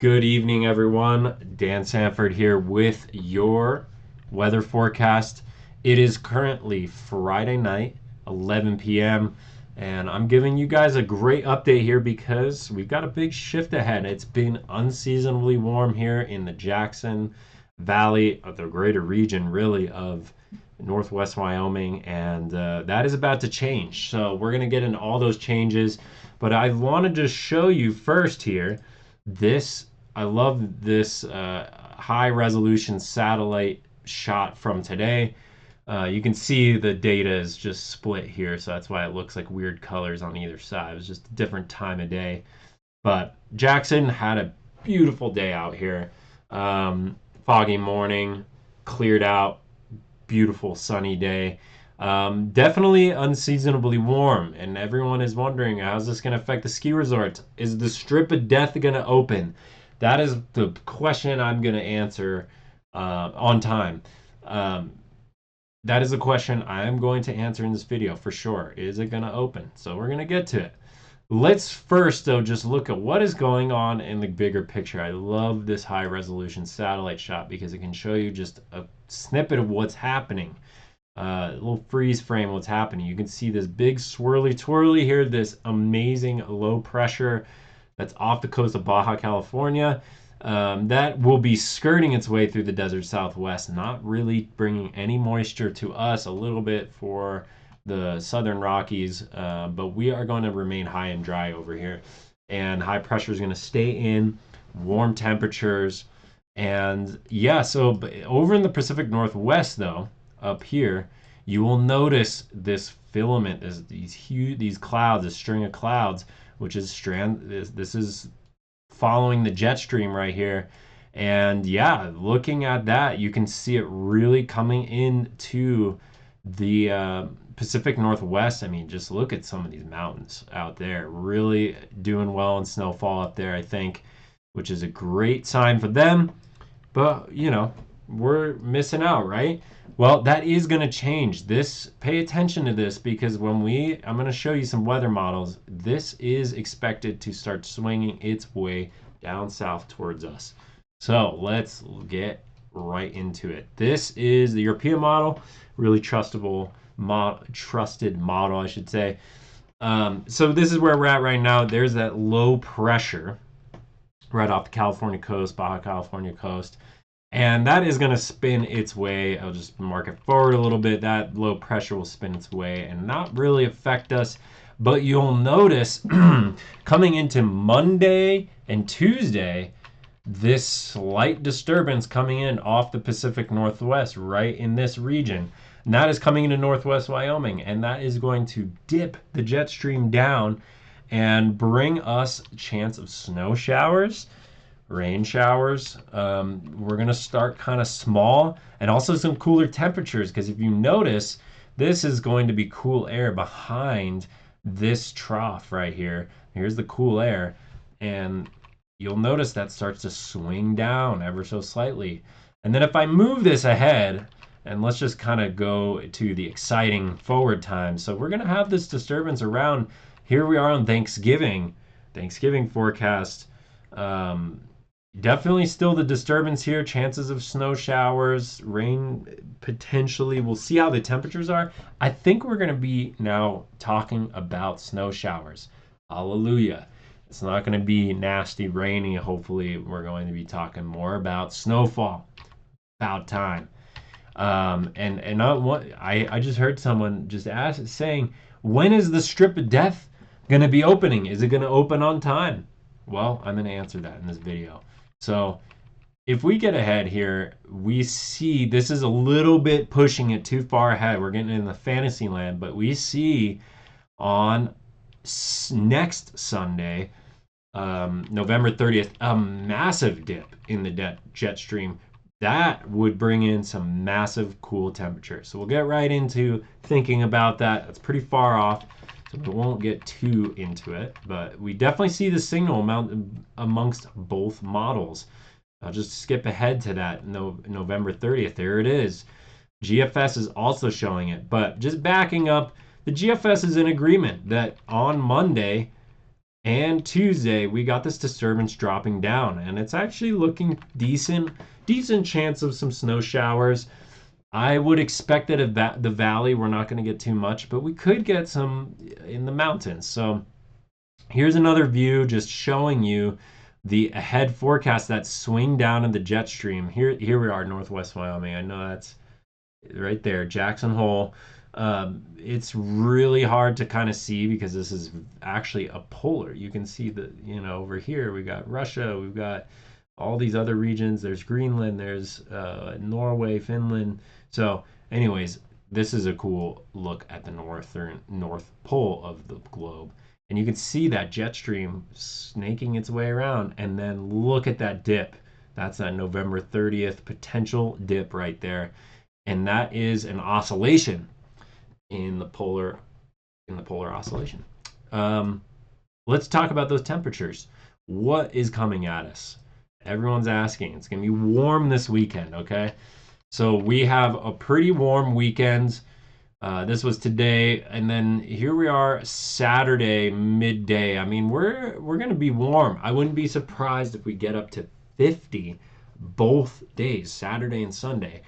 Good evening, everyone. Dan Sanford here with your weather forecast. It is currently Friday night, 11 p.m., and I'm giving you guys a great update here because we've got a big shift ahead. It's been unseasonably warm here in the Jackson Valley, of the greater region, really, of Northwest Wyoming, and that is about to change. So, we're going to get into all those changes, but I wanted to show you first here this I love this high resolution satellite shot from today. You can see the data is just split here, so that's why it looks like weird colors on either side. It was just a different time of day. But Jackson had a beautiful day out here. Foggy morning, cleared out, beautiful sunny day. Definitely unseasonably warm, and everyone is wondering how's this going to affect the ski resorts? Is the Strip of Death going to open? That is the question I'm going to answer on time. Um, that is a question I am going to answer in this video for sure. Is it going to open? So we're going to get to it. Let's first, though, just look at what is going on in the bigger picture. I love this high resolution satellite shot because it can show you just a snippet of what's happening. A little freeze frame what's happening. You can see this big swirly twirly here, this amazing low pressure that's off the coast of Baja California. That will be skirting its way through the desert southwest, not really bringing any moisture to us, a little bit for the southern Rockies, but we are going to remain high and dry over here. And high pressure is going to stay in, warm temperatures. And yeah, so over in the Pacific Northwest, though, up here, you will notice this filament, these clouds, this string of clouds, which is this is following the jet stream right here. And yeah, looking at that, you can see it really coming into the Pacific Northwest. I mean, just look at some of these mountains out there, really doing well in snowfall up there, I think, which is a great sign for them. But, we're missing out, right? Well, that is going to change. Pay attention to this because I'm going to show you some weather models. This is expected to start swinging its way down south towards us. So let's get right into it. This is the European model, really trusted model, I should say. So this is where we're at right now. There's that low pressure right off the California coast, Baja California coast. And that is going to spin its way. I'll just mark it forward a little bit. That low pressure will spin its way and not really affect us. But you'll notice coming into Monday and Tuesday, this slight disturbance coming in off the Pacific Northwest, right in this region. And that is coming into Northwest Wyoming. And that is going to dip the jet stream down and bring us a chance of snow showers, rain showers. We're going to start kind of small and also some cooler temperatures because if you notice, this is going to be cool air behind this trough right here. Here's the cool air, and you'll notice that starts to swing down ever so slightly. And then if I move this ahead, and let's just kind of go to the exciting forward time. So we're going to have this disturbance around. Here we are on Thanksgiving forecast. Definitely still the disturbance here. Chances of snow showers, rain potentially. We'll see how the temperatures are. I think we're going to be now talking about snow showers. Hallelujah. It's not going to be nasty, rainy. Hopefully, we're going to be talking more about snowfall. About time. I just heard someone just saying, when is the Strip of Death going to be opening? Is it going to open on time? Well, I'm going to answer that in this video. So if we get ahead here, we see this is a little bit pushing it too far ahead. We're getting in the fantasy land, but we see on next Sunday, November 30th, a massive dip in the jet stream. That would bring in some massive cool temperatures. So we'll get right into thinking about that. It's pretty far off, so we won't get too into it. But we definitely see the signal amongst both models. I'll just skip ahead to that November 30th. There it is. GFS is also showing it. But just backing up, the GFS is in agreement that on Monday, And Tuesday, we got this disturbance dropping down, and it's actually looking decent. Decent chance of some snow showers. I would expect that at the valley, we're not going to get too much, but we could get some in the mountains. So here's another view just showing you the ahead forecast that swing down in the jet stream. Here we are, Northwest Wyoming. I know that's right there, Jackson Hole. It's really hard to kind of see because this is actually a polar. You can see that, over here we got Russia, we've got all these other regions. There's Greenland, there's Norway, Finland. So, anyways, this is a cool look at the North Pole of the globe. And you can see that jet stream snaking its way around. And then look at that dip. That's that November 30th potential dip right there. And that is an oscillation in the polar oscillation. Let's talk about those temperatures. What is coming at us? Everyone's asking. It's going to be warm this weekend, okay? So we have a pretty warm weekend. This was today, and then here we are Saturday midday. I mean, we're going to be warm. I wouldn't be surprised if we get up to 50 both days, Saturday and Sunday.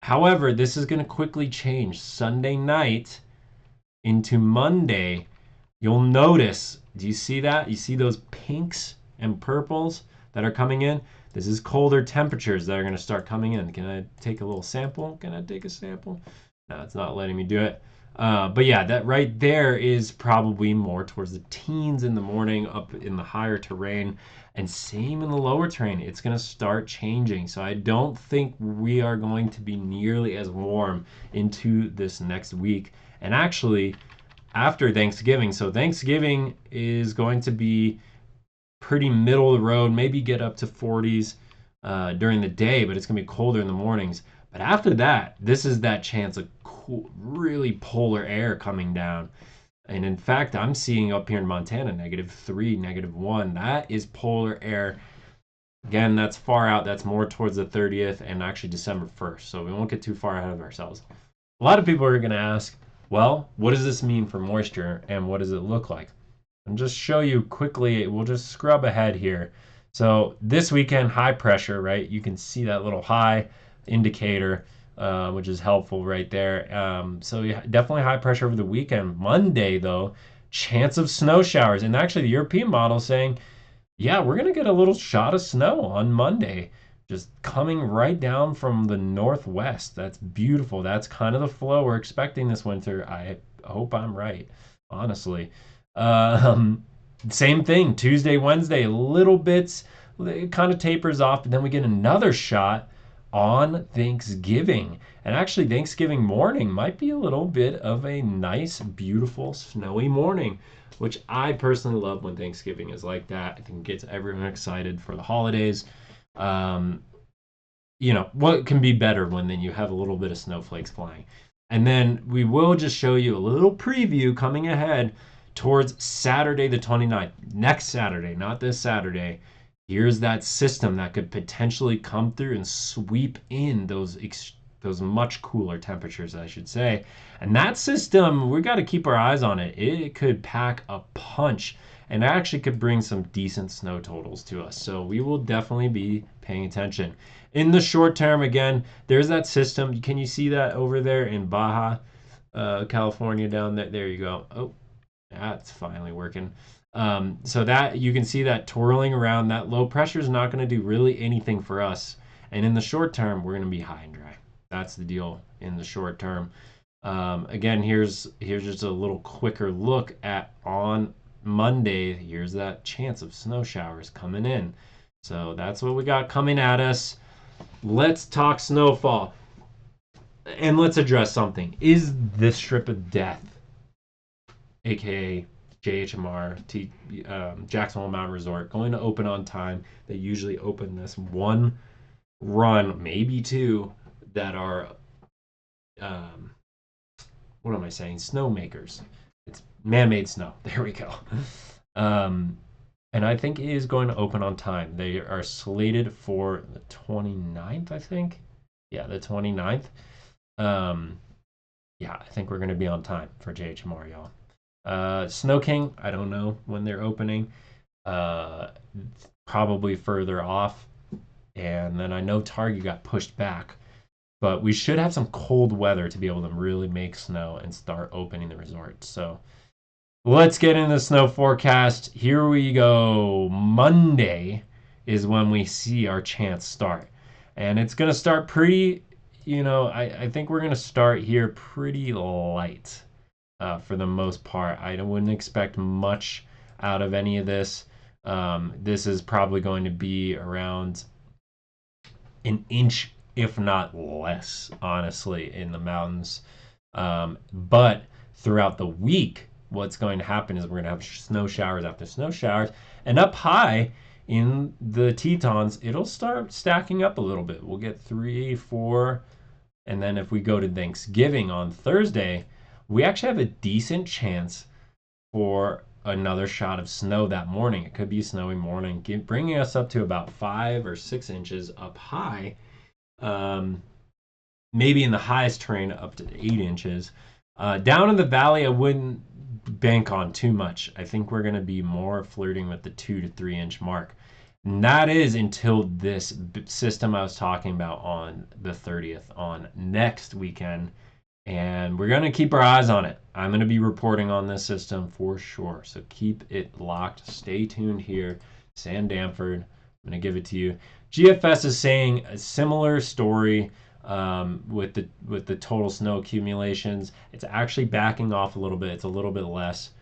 However, this is going to quickly change Sunday night into Monday. You'll notice, do you see that? You see those pinks and purples that are coming in? This is colder temperatures that are going to start coming in. Can I take a little sample? Can I take a sample? No, it's not letting me do it. But yeah, that right there is probably more towards the teens in the morning, up in the higher terrain, and same in the lower terrain. It's going to start changing. So I don't think we are going to be nearly as warm into this next week. And actually, after Thanksgiving, so Thanksgiving is going to be pretty middle of the road, maybe get up to 40s during the day, but it's going to be colder in the mornings. But after that, this is that chance of cool, really polar air coming down. And in fact, I'm seeing up here in Montana, -3, -1. That is polar air. Again, that's far out. That's more towards the 30th and actually December 1st. So we won't get too far ahead of ourselves. A lot of people are going to ask, well, what does this mean for moisture and what does it look like? And just show you quickly, we'll just scrub ahead here. So this weekend, high pressure, right? You can see that little high indicator, which is helpful right there. So yeah, definitely high pressure over the weekend. Monday, though, chance of snow showers. And actually, the European model is saying, yeah, we're going to get a little shot of snow on Monday, just coming right down from the northwest. That's beautiful. That's kind of the flow we're expecting this winter. I hope I'm right, honestly. Same thing, Tuesday, Wednesday, little bits, it kind of tapers off, but then we get another shot on Thanksgiving. And actually, Thanksgiving morning might be a little bit of a nice, beautiful, snowy morning, which I personally love when Thanksgiving is like that. I think it gets everyone excited for the holidays. What can be better when then you have a little bit of snowflakes flying? And then we will just show you a little preview coming ahead towards Saturday the 29th. Next Saturday, not this Saturday. Here's that system that could potentially come through and sweep in those much cooler temperatures, I should say. And that system, we got to keep our eyes on it. It could pack a punch and actually could bring some decent snow totals to us. So we will definitely be paying attention. In the short term, again, there's that system. Can you see that over there in Baja, California down there? There you go. Oh, that's finally working. So that you can see that twirling around. That low pressure is not going to do really anything for us. And in the short term, we're going to be high and dry. That's the deal in the short term. Again, here's just a little quicker look at on Monday. Here's that chance of snow showers coming in. So that's what we got coming at us. Let's talk snowfall. And let's address something. Is this strip of death, aka JHMR, Jackson Hole Mountain Resort, going to open on time? They usually open this one run, maybe two, that are, what am I saying? Snowmakers. It's man-made snow. There we go. And I think it is going to open on time. They are slated for the 29th, I think. Yeah, the 29th. Yeah, I think we're going to be on time for JHMR, y'all. Snow King, I don't know when they're opening. Uh, Probably further off. And then I know Target got pushed back. But we should have some cold weather to be able to really make snow and start opening the resort. So let's get into the snow forecast. Here we go. Monday is when we see our chance start. And it's going to start pretty, I think we're going to start here pretty light for the most part. I wouldn't expect much out of any of this. This is probably going to be around an inch, if not less, honestly, in the mountains. But throughout the week, what's going to happen is we're going to have snow showers after snow showers. And up high in the Tetons, it'll start stacking up a little bit. We'll get 3, 4. And then if we go to Thanksgiving on Thursday, we actually have a decent chance for another shot of snow that morning. It could be a snowy morning, bringing us up to about 5 or 6 inches up high. Maybe in the highest terrain up to 8 inches. Down in the valley, I wouldn't bank on too much. I think we're going to be more flirting with the 2 to 3 inch mark. And that is until this system I was talking about on the 30th, on next weekend. And we're going to keep our eyes on it. I'm going to be reporting on this system for sure. So keep it locked. Stay tuned here. Sam Danford, I'm going to give it to you. GFS is saying a similar story with the total snow accumulations. It's actually backing off a little bit. It's a little bit less.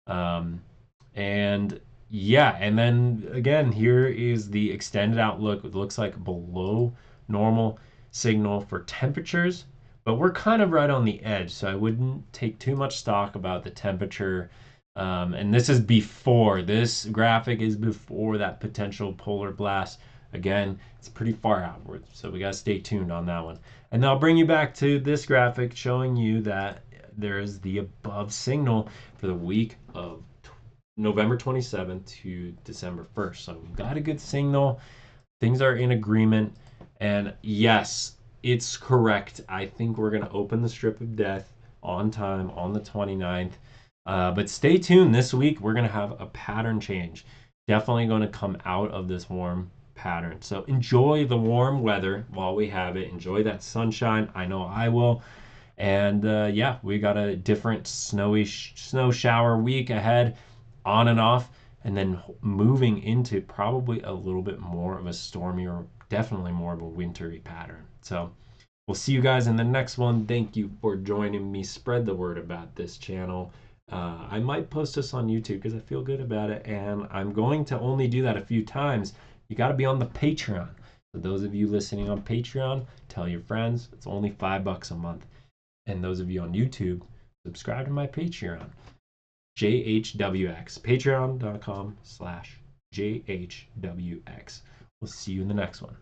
And yeah, and then again, here is the extended outlook. It looks like below normal signal for temperatures, but we're kind of right on the edge, so I wouldn't take too much stock about the temperature. And this is before, this graphic is before that potential polar blast. Again, it's pretty far outward, so we got to stay tuned on that one. And I'll bring you back to this graphic showing you that there is the above signal for the week of November 27th to December 1st. So we've got a good signal. Things are in agreement. And yes, it's correct. I think we're going to open the Strip of Death on time on the 29th. But stay tuned. This week, we're going to have a pattern change. Definitely going to come out of this warm pattern. So enjoy the warm weather while we have it. Enjoy that sunshine. I know I will. And yeah, we got a different snow shower week ahead, on and off, and then moving into probably a little bit more of a stormy, or definitely more of a wintry pattern. So we'll see you guys in the next one. Thank you for joining me. Spread the word about this channel. I might post this on YouTube because I feel good about it, and I'm going to only do that a few times. You got to be on the Patreon. For those of you listening on Patreon, tell your friends. It's only $5 a month. And those of you on YouTube, subscribe to my Patreon. JHWX. Patreon.com/JHWX. We'll see you in the next one.